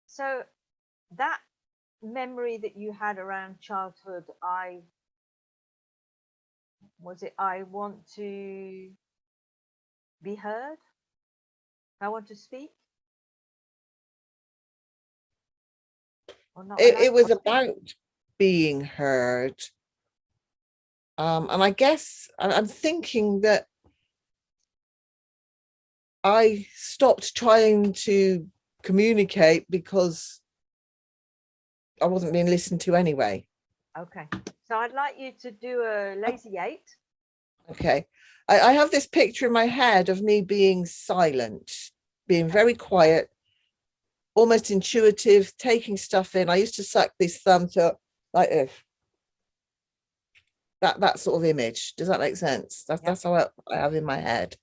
So that memory that you had around childhood, I want to be heard. I want to speak. Or not allowed It was to speak? about being heard. And I guess I'm thinking that I stopped trying to communicate because I wasn't being listened to anyway. Okay. So I'd like you to do a lazy 8. Okay. I have this picture in my head of me being silent, being very quiet, almost intuitive, taking stuff in. I used to suck these thumbs up like this. That sort of image. Does that make sense? That's how I have in my head.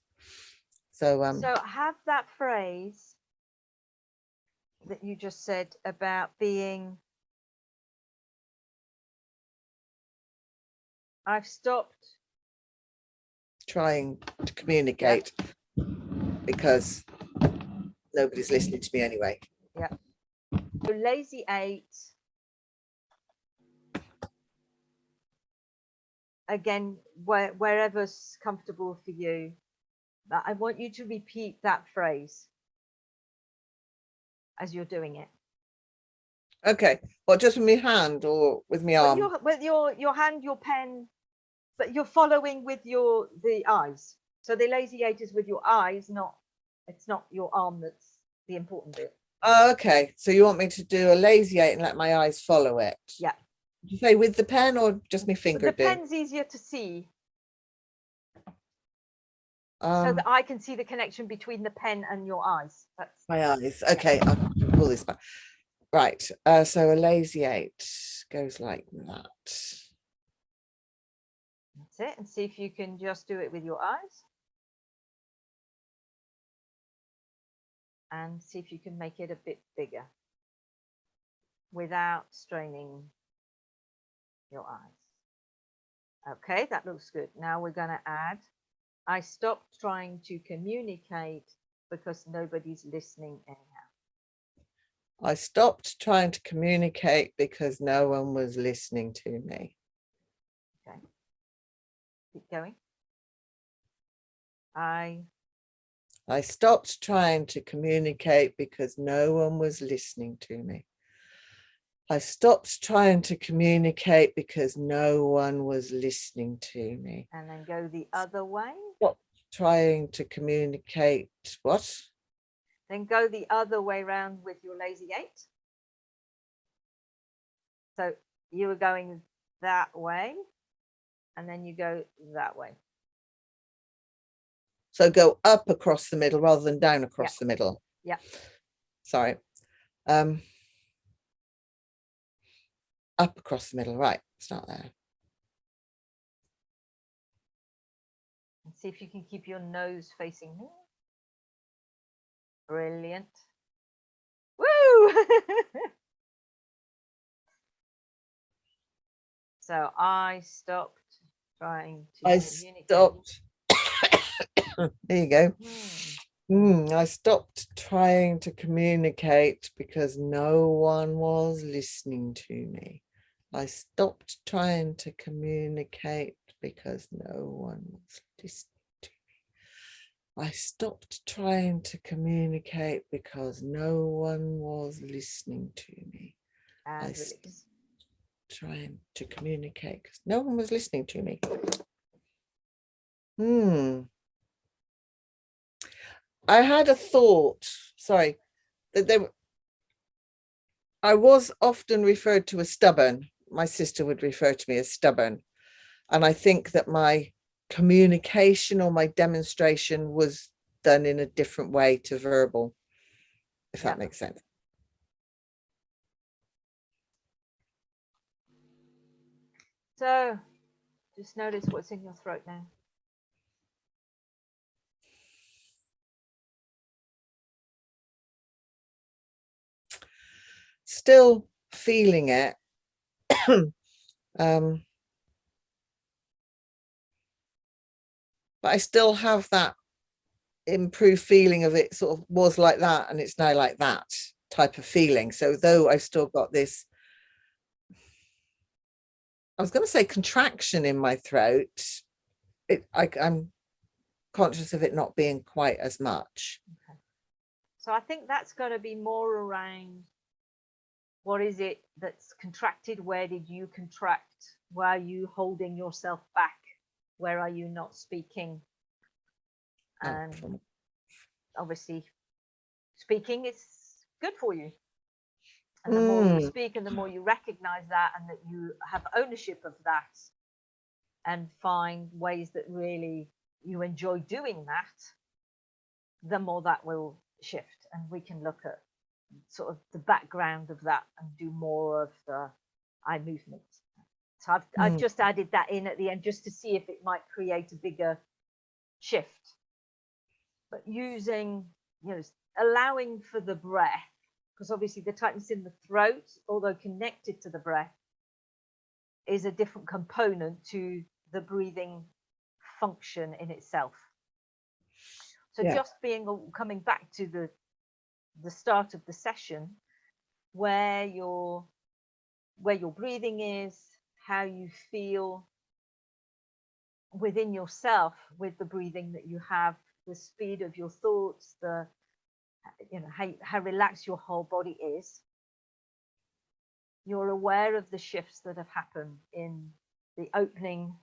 So So have that phrase that you just said about being, I've stopped. trying to communicate because nobody's listening to me anyway. Yeah. So lazy 8. Again, wherever's comfortable for you. But I want you to repeat that phrase as you're doing it. Okay. Well, just with my hand or with my arm? With your hand, your pen, but you're following with the eyes. So the lazy 8 is with your eyes, it's not your arm that's the important bit. Oh, okay. So you want me to do a lazy 8 and let my eyes follow it? Yeah. Did you say with the pen or just my finger? The pen's easier to see. So that I can see the connection between the pen and your eyes. That's my eyes. Okay, I'll pull this back. Right. So a lazy 8 goes like that. That's it. And see if you can just do it with your eyes. And see if you can make it a bit bigger without straining your eyes. Okay, that looks good. Now we're going to add, I stopped trying to communicate because nobody's listening anyhow. I stopped trying to communicate because no one was listening to me. Okay. Keep going. I stopped trying to communicate because no one was listening to me. I stopped trying to communicate because no one was listening to me. And then go the other way. Stopped trying to communicate. What? Then go the other way round with your lazy 8. So you were going that way, and then you go that way. So go up across the middle rather than down across the middle. Yeah. Sorry. Up across the middle. Right. Start there. And see if you can keep your nose facing me. Brilliant. Woo! So I stopped trying to communicate. Stopped. There you go. I stopped trying to communicate because no one was listening to me. I stopped trying to communicate because no one was listening to me. I stopped trying to communicate because no one was listening to me. And I stopped trying to communicate because no one was listening to me. I had a thought, sorry, that I was often referred to as stubborn my sister would refer to me as stubborn. And I think that my communication or my demonstration was done in a different way to verbal, if that makes sense. So just notice what's in your throat now. Still feeling it. But I still have that improved feeling of it sort of was like that and it's now like that type of feeling. So though I've still got this, I was going to say contraction in my throat, I'm conscious of it not being quite as much. Okay. So I think that's going to be more around what is it that's contracted? Where did you contract? Where are you holding yourself back? Where are you not speaking? And obviously speaking is good for you. And the more you speak and the more you recognize that and that you have ownership of that and find ways that really you enjoy doing that, the more that will shift. And we can look at sort of the background of that and do more of the eye movement. So I've just added that in at the end just to see if it might create a bigger shift. But using, allowing for the breath, because obviously the tightness in the throat, although connected to the breath, is a different component to the breathing function in itself. So just coming back to the start of the session, where your breathing is, how you feel within yourself with the breathing that you have, the speed of your thoughts, how relaxed your whole body is. You're aware of the shifts that have happened in the opening,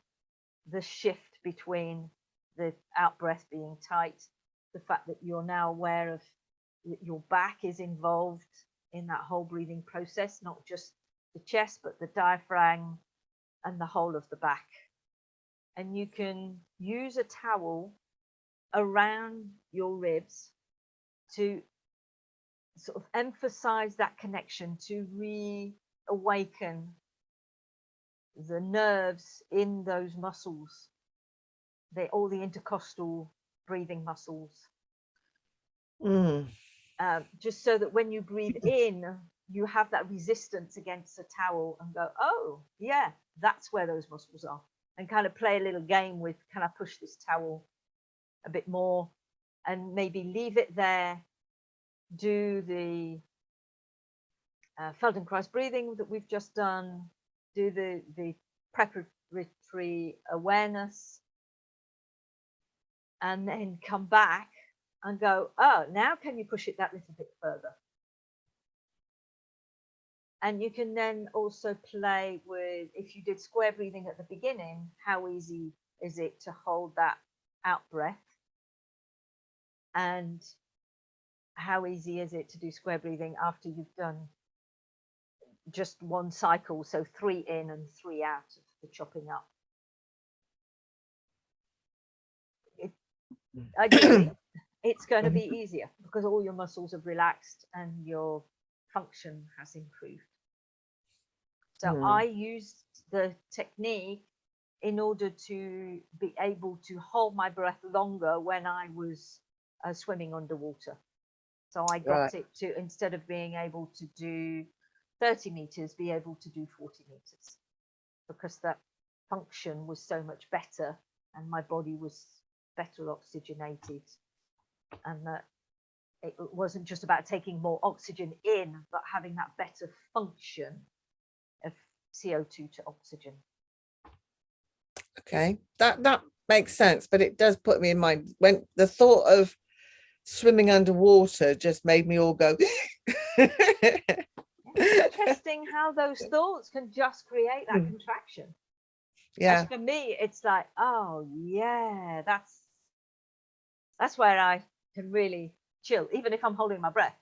the shift between the out breath being tight, the fact that you're now aware of your back is involved in that whole breathing process, not just the chest, but the diaphragm and the whole of the back. And you can use a towel around your ribs to sort of emphasize that connection, to reawaken the nerves in those muscles, all the intercostal breathing muscles. Just so that when you breathe in, you have that resistance against the towel and go, oh, yeah, that's where those muscles are. And kind of play a little game with, can I push this towel a bit more? And maybe leave it there. Do the Feldenkrais breathing that we've just done. Do the preparatory awareness. And then come back and go, oh, now can you push it that little bit further? And you can then also play with, if you did square breathing at the beginning, how easy is it to hold that out breath? And how easy is it to do square breathing after you've done just one cycle? So 3 in and 3 out of the chopping up. Ideally, it's going to be easier because all your muscles have relaxed and your function has improved. So I used the technique in order to be able to hold my breath longer when I was swimming underwater. So I got it to, instead of being able to do 30 meters, be able to do 40 meters, because that function was so much better and my body was better oxygenated, and that it wasn't just about taking more oxygen in, but having that better function of CO2 to oxygen. Okay, that makes sense, but it does put me in mind when the thought of swimming underwater just made me all go. Interesting how those thoughts can just create that contraction. Yeah. As for me, it's like, oh yeah, that's where I can really chill, even if I'm holding my breath.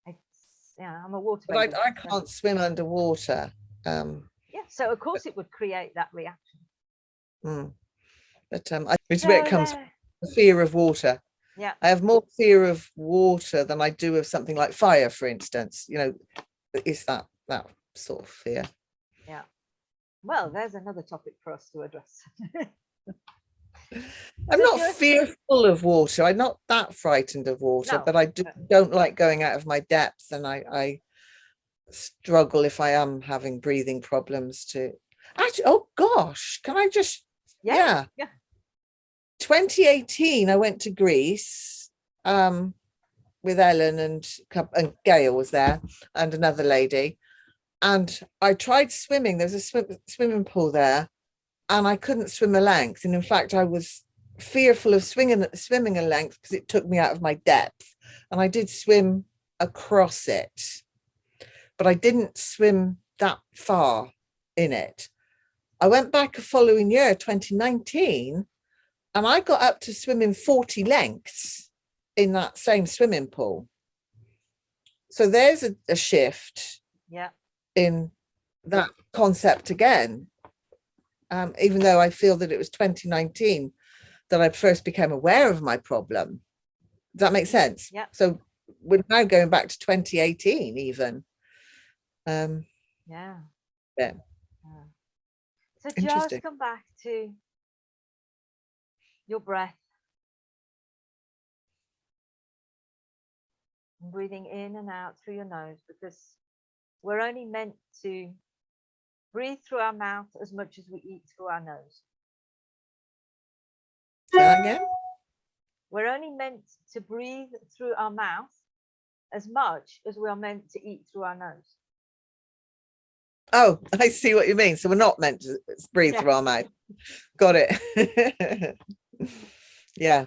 It's, I'm a water baby. But I can't swim underwater. Yeah, so of course it would create that reaction. But it's where it comes from, the fear of water. Yeah, I have more fear of water than I do of something like fire, for instance. You know, it's that sort of fear. yeah. Well, there's another topic for us to address. I'm So not just- fearful of water. I'm not that frightened of water, No. but I don't like going out of my depth, and I struggle if I am having breathing problems to actually. Oh gosh, can I just Yeah. 2018 I went to Greece with Ellen and Gail was there and another lady, and I tried swimming. There's a swimming pool there, and I couldn't swim a length, and in fact I was fearful of swimming a length because it took me out of my depth, and I did swim across it, but I didn't swim that far in it. I went back a following year, 2019, and I got up to swimming 40 lengths in that same swimming pool. So there's a shift in that concept again. Even though I feel that it was 2019 that I first became aware of my problem. Does that make sense? Yeah. So we're now going back to 2018 even. Yeah. So Interesting. just come back to your breath. Breathing in and out through your nose, because we're only meant to breathe through our mouth as much as we eat through our nose. Say that again? We're only meant to breathe through our mouth as much as we are meant to eat through our nose. Oh, I see what you mean. So we're not meant to breathe through our mouth. Got it. Yeah.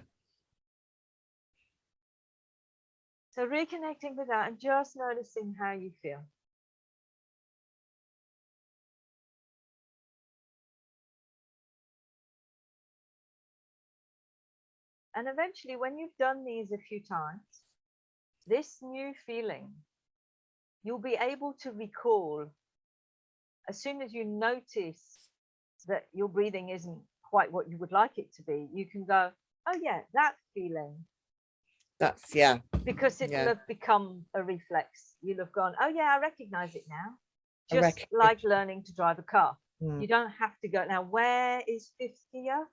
So reconnecting with that and just noticing how you feel. And eventually, when you've done these a few times, this new feeling, you'll be able to recall as soon as you notice that your breathing isn't quite what you would like it to be, you can go, oh yeah, that feeling. That's because it'll have become a reflex. You'll have gone, oh yeah, I recognize it now. Just like learning to drive a car. You don't have to go, now where is fifth gear?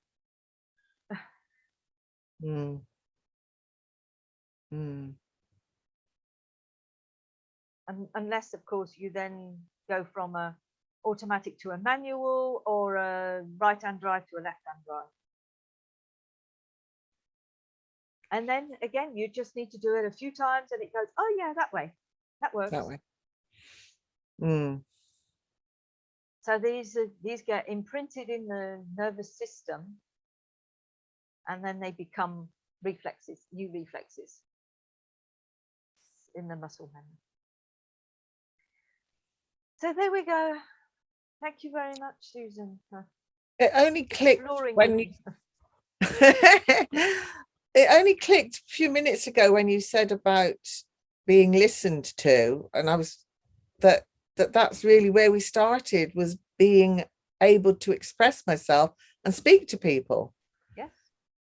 Unless of course you then go from a automatic to a manual, or a right-hand drive to a left-hand drive. And then again, you just need to do it a few times and it goes, oh yeah, that way. That works. That way. So these get imprinted in the nervous system, and then they become reflexes, new reflexes in the muscle memory. So there we go. Thank you very much, Susan. It only clicked when you it only clicked a few minutes ago when you said about being listened to, and I was that's really where we started, was being able to express myself and speak to people. Yes.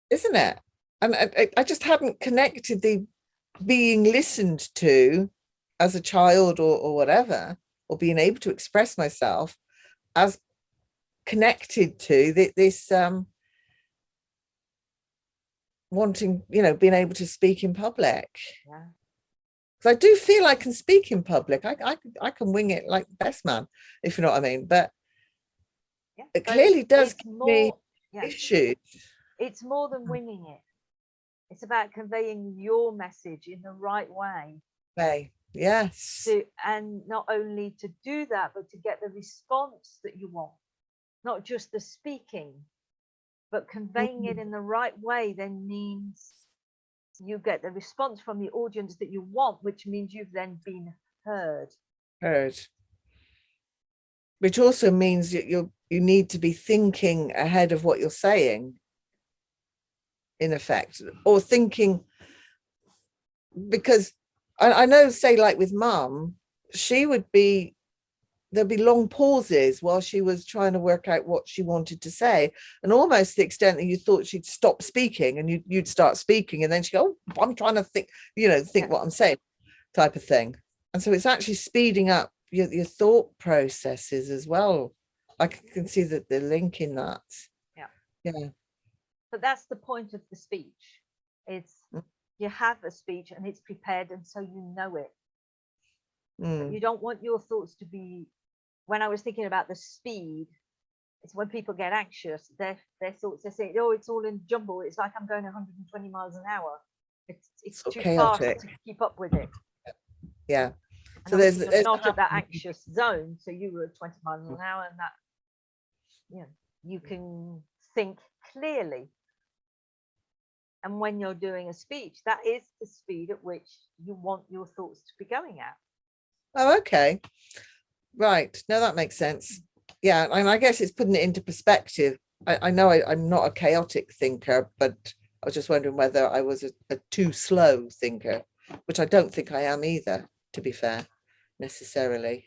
Isn't it? And I just hadn't connected the being listened to as a child or whatever, or being able to express myself as connected to this wanting, being able to speak in public. Yeah. Because I do feel I can speak in public. I can wing it like the best man, if you know what I mean. But it clearly does give me issues. It's more than winging it. It's about conveying your message in the right way. Yes. And not only to do that, but to get the response that you want. Not just the speaking, but conveying it in the right way then means you get the response from the audience that you want, which means you've then been heard. Which also means that you need to be thinking ahead of what you're saying, in effect, or thinking, because I know, say like with Mum, she would be there'd be long pauses while she was trying to work out what she wanted to say, and almost the extent that you thought she'd stop speaking and you'd start speaking, and then she'd go, oh, I'm trying to think, think what I'm saying, type of thing. And so it's actually speeding up your thought processes as well. I can see that the link in that. Yeah. But that's the point of the speech. It's you have a speech and it's prepared, and so you know it. But you don't want your thoughts to be, when I was thinking about the speed, it's when people get anxious, their thoughts, they say, oh, it's all in jumble. It's like I'm going 120 miles an hour. It's so too chaotic. fast to keep up with it. Yeah. And So there's not at that anxious zone. So you were at 20 miles an hour, and that, you can think clearly. And when you're doing a speech, that is the speed at which you want your thoughts to be going at. Oh, okay. Right. No, that makes sense. Yeah. And I guess it's putting it into perspective. I know I'm not a chaotic thinker, but I was just wondering whether I was a too slow thinker, which I don't think I am either, to be fair, necessarily.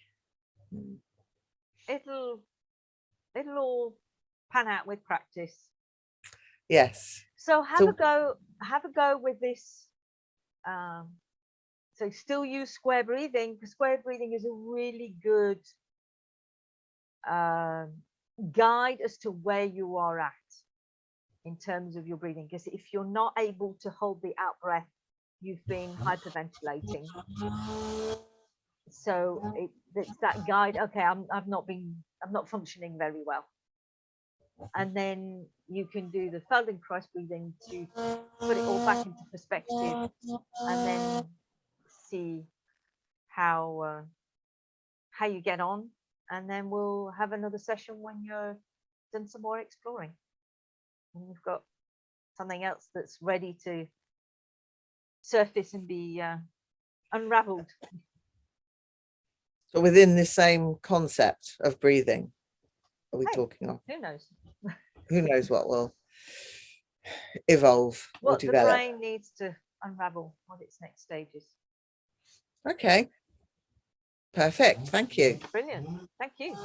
It'll all pan out with practice. Yes. So have a go with this. So still use square breathing, because square breathing is a really good guide as to where you are at in terms of your breathing. Because if you're not able to hold the out breath, you've been hyperventilating. So it's that guide. Okay, I'm not functioning very well. And then you can do the Feldenkrais breathing to put it all back into perspective, and then see how you get on. And then we'll have another session when you're done some more exploring and you've got something else that's ready to surface and be unraveled. So within the same concept of breathing, are we talking of? Who knows? Who knows what will evolve or What the develop? brain needs to unravel, what its next stage is. Okay. Perfect. Thank you. Brilliant. Thank you.